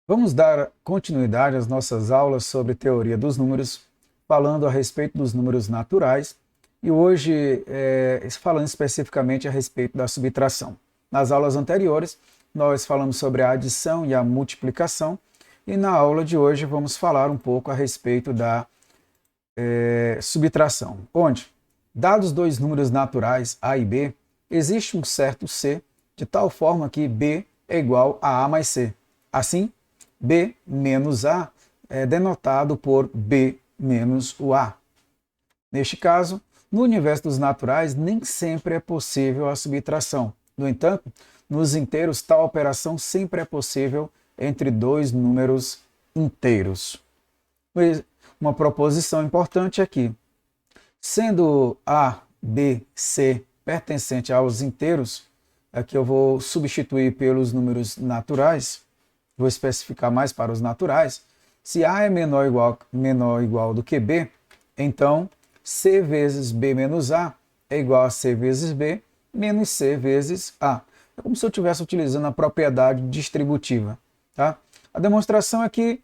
Vamos dar continuidade às nossas aulas sobre teoria dos números, falando a respeito dos números naturais e hoje falando especificamente a respeito da subtração. Nas aulas anteriores, nós falamos sobre a adição e a multiplicação e na aula de hoje vamos falar um pouco a respeito da subtração, onde, dados dois números naturais A e B, existe um certo C, de tal forma que B é igual a A mais C. Assim, B menos A é denotado por B menos o A. Neste caso, no universo dos naturais, nem sempre é possível a subtração. No entanto, nos inteiros, tal operação sempre é possível entre dois números inteiros. Uma proposição importante aqui. Sendo A, B, C pertencente aos inteiros, aqui eu vou substituir pelos números naturais, vou especificar mais para os naturais. Se A é menor ou igual do que B, então C vezes B menos A é igual a C vezes B menos C vezes A. É como se eu estivesse utilizando a propriedade distributiva. Tá? A demonstração é que,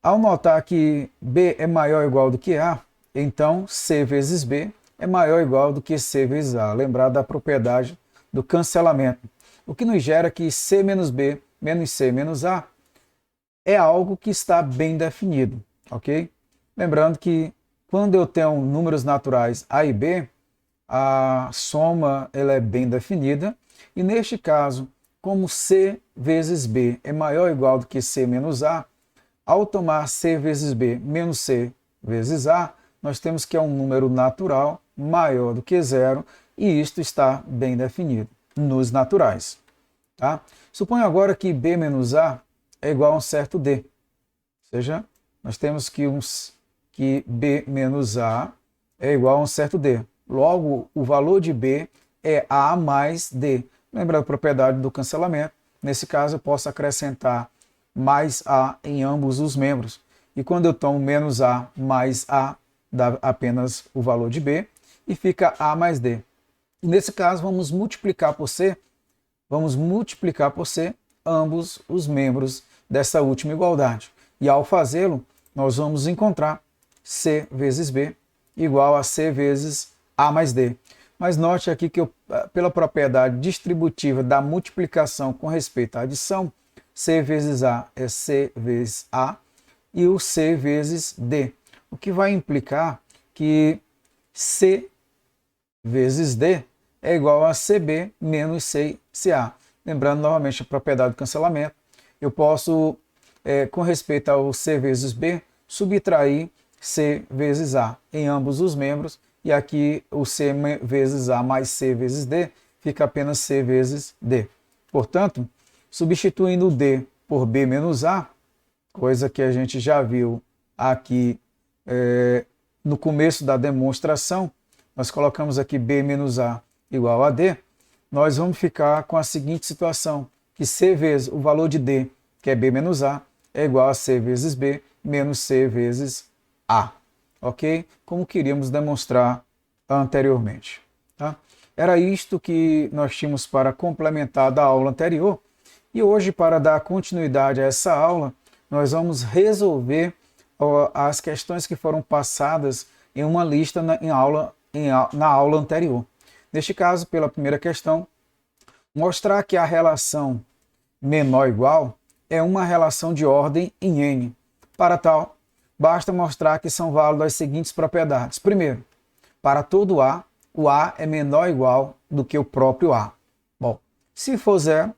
ao notar que B é maior ou igual do que A, então C vezes B é maior ou igual do que C vezes A. Lembrar da propriedade do cancelamento. O que nos gera que C menos B menos C menos A é algo que está bem definido, ok? Lembrando que quando eu tenho números naturais A e B, a soma ela é bem definida, e neste caso, como C vezes B é maior ou igual do que C menos A, ao tomar C vezes B menos C vezes A, nós temos que é um número natural maior do que zero, e isto está bem definido nos naturais. Tá? Suponha agora que B menos A é igual a um certo D. Ou seja, nós temos que B menos A é igual a um certo D. Logo, o valor de B é A mais D. Lembra da propriedade do cancelamento? Nesse caso, eu posso acrescentar mais A em ambos os membros. E quando eu tomo menos A mais A, dá apenas o valor de B, e fica A mais D. E nesse caso, vamos multiplicar por C ambos os membros dessa última igualdade. E ao fazê-lo, nós vamos encontrar C vezes B igual a C vezes A mais D. Mas note aqui que pela propriedade distributiva da multiplicação com respeito à adição, C vezes A é C vezes A e o C vezes D. O que vai implicar que C vezes D é igual a CB menos CA. Lembrando novamente a propriedade do cancelamento, eu posso, com respeito ao C vezes B, subtrair C vezes A em ambos os membros, e aqui o C vezes A mais C vezes D fica apenas C vezes D. Portanto, substituindo o D por B menos A, coisa que a gente já viu aqui no começo da demonstração, nós colocamos aqui B menos A igual a D, nós vamos ficar com a seguinte situação, que C vezes o valor de D, que é B menos A, é igual a C vezes B menos C vezes A, ok? Como queríamos demonstrar anteriormente. Tá? Era isto que nós tínhamos para complementar da aula anterior, e hoje, para dar continuidade a essa aula, nós vamos resolver as questões que foram passadas em uma lista na aula anterior. Neste caso, pela primeira questão, mostrar que a relação menor ou igual é uma relação de ordem em N. Para tal, basta mostrar que são válidas as seguintes propriedades. Primeiro, para todo A, o A é menor ou igual do que o próprio A. Bom, se for zero,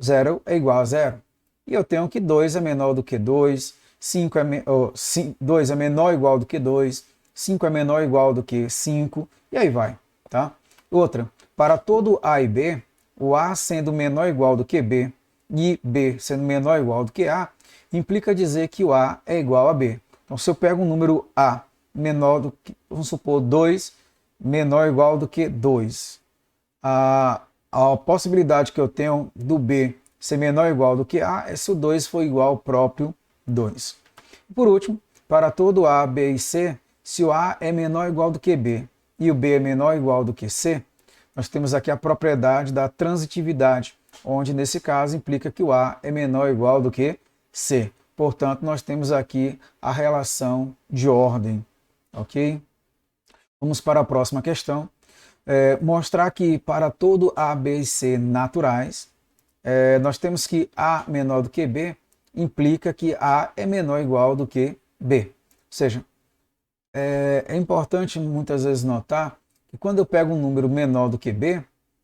zero é igual a zero. E eu tenho que 2 é menor do que 2, 2 é menor ou igual do que 2, 5 é menor ou igual do que 5, e aí vai. Tá? Outra, para todo A e B, o A sendo menor ou igual do que B e B sendo menor ou igual do que A, implica dizer que o A é igual a B. Então, se eu pego um número A menor do que, vamos supor, 2 menor ou igual do que 2, a possibilidade que eu tenho do B ser menor ou igual do que A é se o 2 for igual ao próprio 2. Por último, para todo A, B e C, se o A é menor ou igual do que B e o B é menor ou igual do que C, nós temos aqui a propriedade da transitividade, onde nesse caso implica que o A é menor ou igual do que C. Portanto, nós temos aqui a relação de ordem, ok? Vamos para a próxima questão. Mostrar que para todo A, B e C naturais, nós temos que A menor do que B implica que A é menor ou igual do que B. Ou seja, é importante muitas vezes notar que quando eu pego um número menor do que B,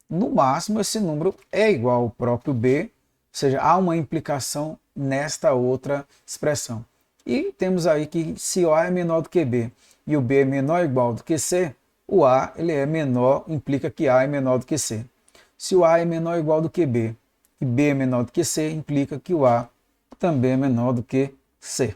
no máximo esse número é igual ao próprio B, ou seja, há uma implicação nesta outra expressão. E temos aí que se o A é menor do que B e o B é menor ou igual do que C, o A ele é menor, implica que A é menor do que C. Se o A é menor ou igual do que B e B é menor do que C, implica que o A também é menor do que C.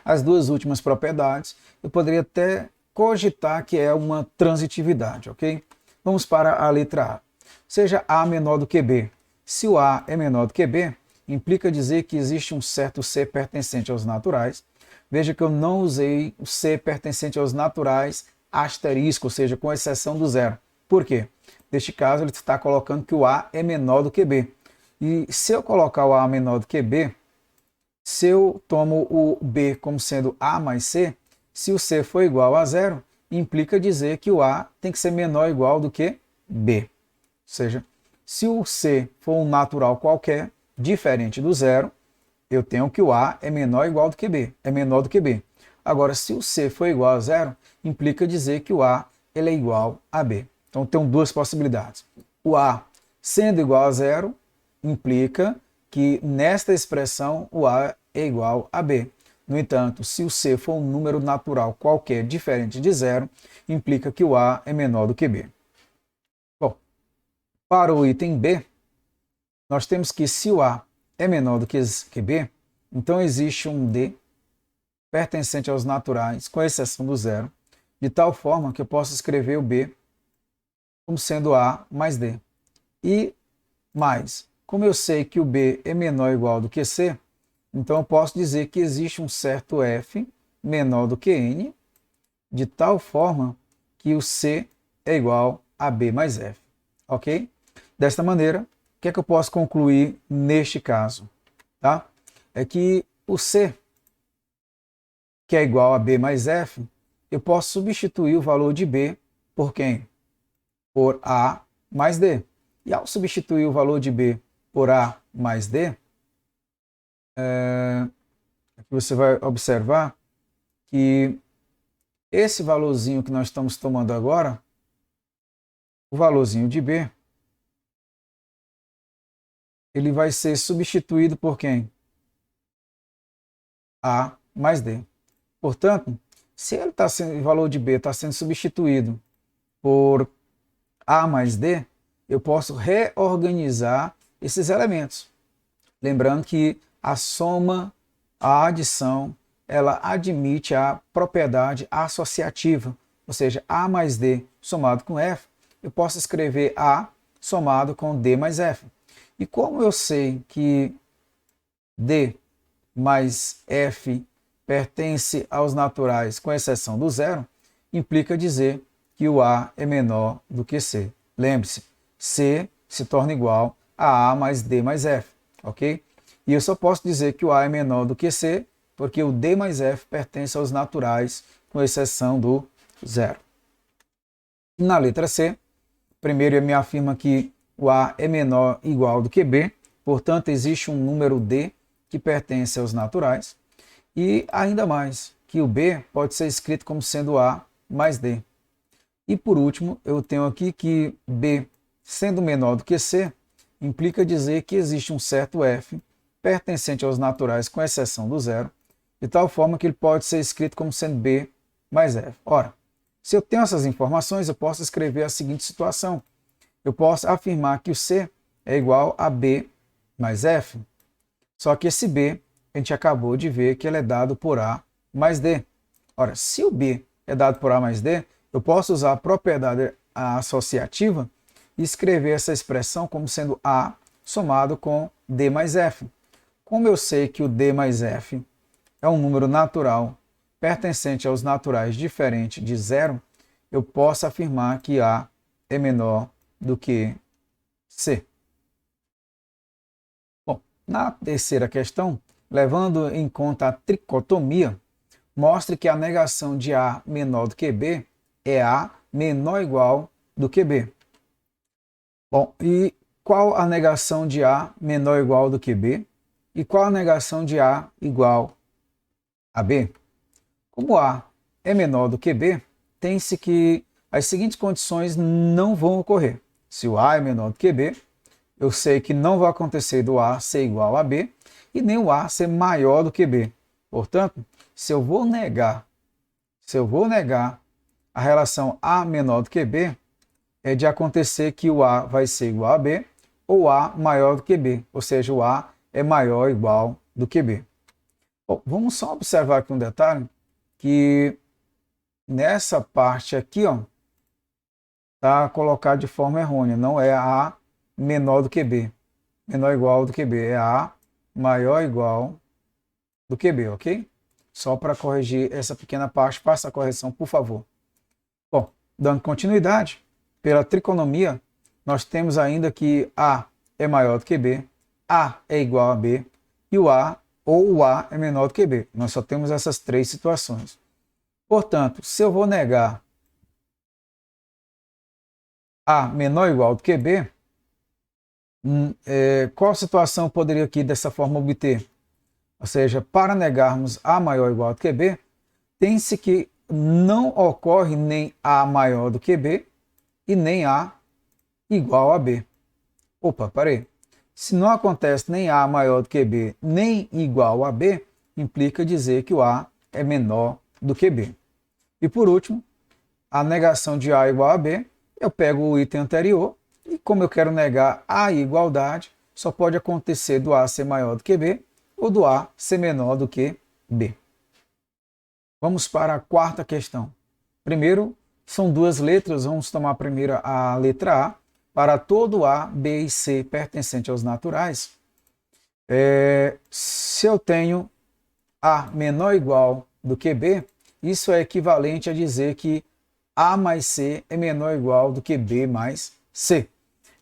As duas últimas propriedades, eu poderia até cogitar que é uma transitividade, ok? Vamos para a letra A. Seja A menor do que B. Se o A é menor do que B, implica dizer que existe um certo C pertencente aos naturais. Veja que eu não usei o C pertencente aos naturais asterisco, ou seja, com exceção do zero. Por quê? Neste caso, ele está colocando que o A é menor do que B. E se eu colocar o A menor do que B, se eu tomo o B como sendo A mais C, se o C for igual a zero, implica dizer que o A tem que ser menor ou igual do que B. Ou seja, se o C for um natural qualquer, diferente do zero, eu tenho que o A é menor ou igual do que B, é menor do que B. Agora, se o C for igual a zero, implica dizer que o A ele é igual a B. Então, tem duas possibilidades. O A sendo igual a zero, implica que nesta expressão o A é igual a B. No entanto, se o C for um número natural qualquer diferente de zero, implica que o A é menor do que B. Bom, para o item B, nós temos que se o A é menor do que B, então existe um D pertencente aos naturais, com exceção do zero, de tal forma que eu posso escrever o B como sendo A mais D. E mais, como eu sei que o B é menor ou igual do que C, então eu posso dizer que existe um certo F menor do que N, de tal forma que o C é igual a B mais F. Ok? Desta maneira, o que é que eu posso concluir neste caso? Tá? É que o C, que é igual a B mais F, eu posso substituir o valor de B por quem? Por A mais D. E ao substituir o valor de B por A mais D, aqui você vai observar que esse valorzinho que nós estamos tomando agora, o valorzinho de B, ele vai ser substituído por quem? A mais D. Portanto, se ele tá sendo, o valor de B está sendo substituído por A mais D, eu posso reorganizar esses elementos. Lembrando que a soma, a adição, ela admite a propriedade associativa, ou seja, A mais D somado com F, eu posso escrever A somado com D mais F. E como eu sei que D mais F pertence aos naturais, com exceção do zero, implica dizer que o A é menor do que C. Lembre-se, C se torna igual a A mais D mais F, ok? E eu só posso dizer que o A é menor do que C, porque o D mais F pertence aos naturais, com exceção do zero. Na letra C, primeiro eu me afirma que o A é menor ou igual do que B, portanto existe um número D que pertence aos naturais, e ainda mais, que o B pode ser escrito como sendo A mais D. E por último, eu tenho aqui que B, sendo menor do que C, implica dizer que existe um certo F pertencente aos naturais, com exceção do zero, de tal forma que ele pode ser escrito como sendo B mais F. Ora, se eu tenho essas informações, eu posso escrever a seguinte situação. Eu posso afirmar que o C é igual a B mais F, só que esse B, a gente acabou de ver que ele é dado por A mais D. Ora, se o B é dado por A mais D, eu posso usar a propriedade associativa e escrever essa expressão como sendo A somado com D mais F. Como eu sei que o D mais F é um número natural pertencente aos naturais diferente de zero, eu posso afirmar que A é menor do que C. Bom, Na terceira questão, levando em conta a tricotomia, mostre que a negação de A menor do que B é A menor ou igual do que B. Bom, e qual a negação de A menor ou igual do que B? E qual a negação de A igual a B? Como A é menor do que B, tem-se que as seguintes condições não vão ocorrer. Se o A é menor do que B, eu sei que não vai acontecer do A ser igual a B e nem o A ser maior do que B. Portanto, se eu vou negar a relação A menor do que B, é de acontecer que o A vai ser igual a B ou A maior do que B, ou seja, o A é maior ou igual do que B. Bom, vamos só observar aqui um detalhe, que nessa parte aqui, ó, está colocado de forma errônea, não é A menor do que B, menor ou igual do que B, é A maior ou igual do que B, ok? Só para corrigir essa pequena parte, faça a correção, por favor. Bom, dando continuidade, pela triconomia, nós temos ainda que A é maior do que B, A é igual a B e o A ou o A é menor do que B. Nós só temos essas três situações. Portanto, se eu vou negar A menor ou igual do que B, qual situação eu poderia aqui dessa forma obter? Ou seja, para negarmos A maior ou igual do que B, tem-se que não ocorre nem A maior do que B e nem A igual a B. Opa, parei. Se não acontece nem A maior do que B, nem igual a B, implica dizer que o A é menor do que B. E por último, a negação de A igual a B, eu pego o item anterior e como eu quero negar a igualdade, só pode acontecer do A ser maior do que B ou do A ser menor do que B. Vamos para a quarta questão. Primeiro, são duas letras, vamos tomar primeiro a letra A. Para todo A, B e C pertencente aos naturais, se eu tenho A menor ou igual do que B, isso é equivalente a dizer que A mais C é menor ou igual do que B mais C.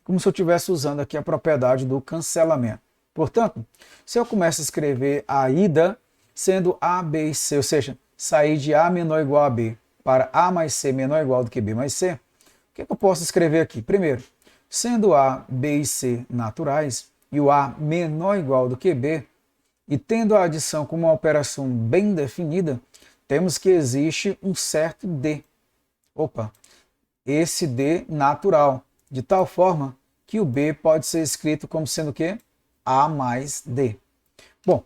Como se eu estivesse usando aqui a propriedade do cancelamento. Portanto, se eu começo a escrever a ida sendo A, B e C, ou seja, sair de A menor ou igual a B para A mais C menor ou igual do que B mais C, o que eu posso escrever aqui? Primeiro, sendo A, B e C naturais e o A menor ou igual do que B, e tendo a adição como uma operação bem definida, temos que existe um certo D. Opa, esse D natural, de tal forma que o B pode ser escrito como sendo o quê? A mais D. Bom,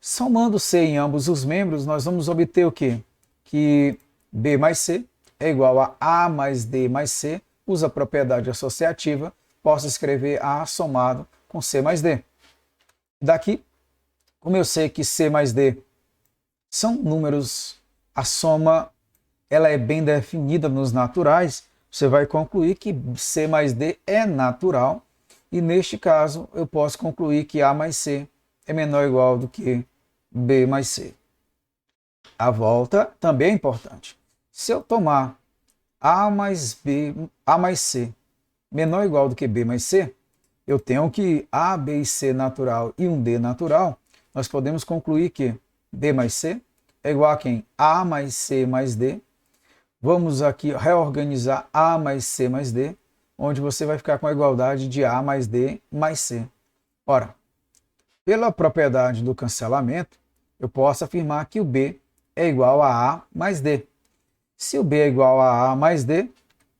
somando C em ambos os membros, nós vamos obter o quê? Que B mais C é igual a mais D mais C, usa a propriedade associativa, posso escrever A somado com C mais D. Daqui, como eu sei que C mais D são números, a soma ela é bem definida nos naturais, você vai concluir que C mais D é natural, e neste caso eu posso concluir que A mais C é menor ou igual do que B mais C. A volta também é importante. Se eu tomar A mais C menor ou igual do que B mais C, eu tenho que A, B e C natural e um D natural, nós podemos concluir que B mais C é igual a quem? A mais C mais D. Vamos aqui reorganizar A mais C mais D, onde você vai ficar com a igualdade de A mais D mais C. Ora, pela propriedade do cancelamento, eu posso afirmar que o B é igual a A mais D. Se o B é igual a A mais D,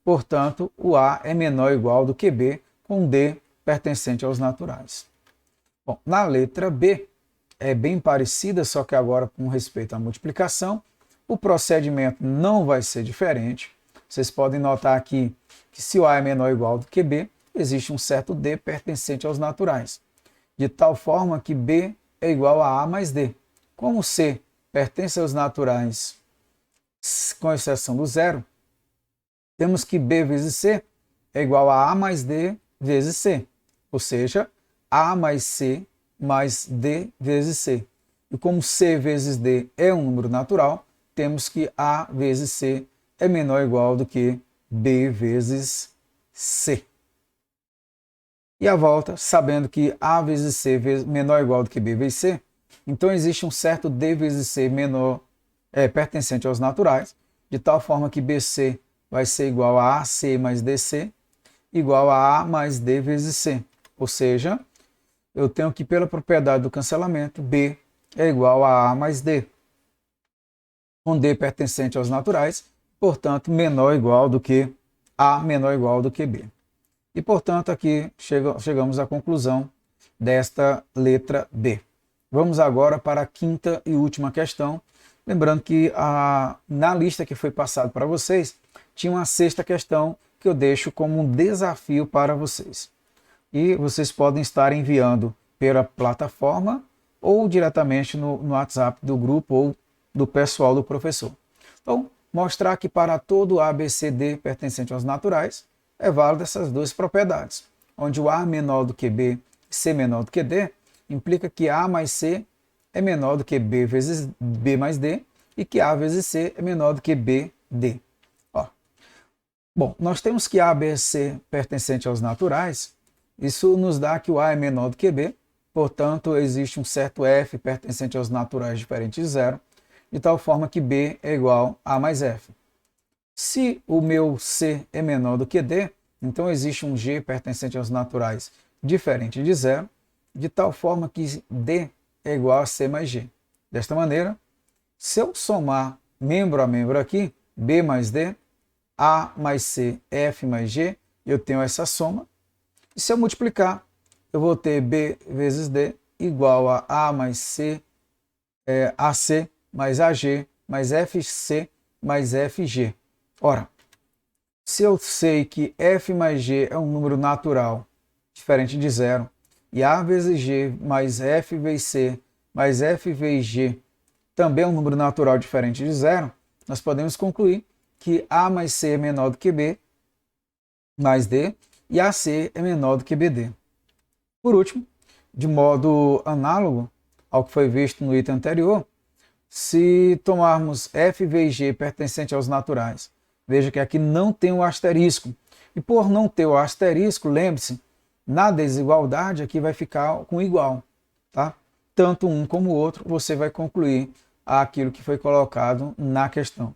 portanto, o A é menor ou igual do que B, com D pertencente aos naturais. Bom, na letra B, é bem parecida, só que agora com respeito à multiplicação, o procedimento não vai ser diferente. Vocês podem notar aqui que se o A é menor ou igual do que B, existe um certo D pertencente aos naturais, de tal forma que B é igual a A mais D. Como C pertence aos naturais, com exceção do zero, temos que B vezes C é igual a A mais D vezes C, ou seja, A mais C mais D vezes C. E como C vezes D é um número natural, temos que A vezes C é menor ou igual do que B vezes C. e a volta, sabendo que A vezes C menor ou igual do que B vezes C, então existe um certo D vezes C menor, pertencente aos naturais, de tal forma que BC vai ser igual a AC mais DC, igual a A mais D vezes C. Ou seja, eu tenho que, pela propriedade do cancelamento, B é igual a A mais D, com D pertencente aos naturais, portanto, menor ou igual do que A menor ou igual do que B. E, portanto, aqui chegamos à conclusão desta letra B. Vamos agora para a quinta e última questão. Lembrando que na lista que foi passada para vocês, tinha uma sexta questão que eu deixo como um desafio para vocês. E vocês podem estar enviando pela plataforma ou diretamente no WhatsApp do grupo ou do pessoal do professor. Então, mostrar que para todo A, B, C, D pertencente aos naturais, é válido essas duas propriedades, onde o A é menor do que B e C menor do que D, implica que A mais C é menor do que B vezes B mais D e que A vezes C é menor do que B, D. Ó. Bom, nós temos que A, B, C pertencente aos naturais, isso nos dá que o A é menor do que B, portanto existe um certo F pertencente aos naturais diferente de zero, de tal forma que B é igual a A mais F. Se o meu C é menor do que D, então existe um G pertencente aos naturais diferente de zero, de tal forma que D é igual a C mais G. Desta maneira, se eu somar membro a membro aqui, B mais D, A mais C, F mais G, eu tenho essa soma. E se eu multiplicar, eu vou ter B vezes D igual a A mais C, AC mais AG mais FC mais FG. Ora, se eu sei que F mais G é um número natural diferente de zero, e A vezes G mais F vezes C mais F vezes G também é um número natural diferente de zero, nós podemos concluir que A mais C é menor do que B mais D e AC é menor do que BD. Por último, de modo análogo ao que foi visto no item anterior, se tomarmos F vezes G pertencente aos naturais, veja que aqui não tem o asterisco. E por não ter o asterisco, lembre-se, na desigualdade aqui vai ficar com igual. Tá? Tanto um como o outro, você vai concluir aquilo que foi colocado na questão.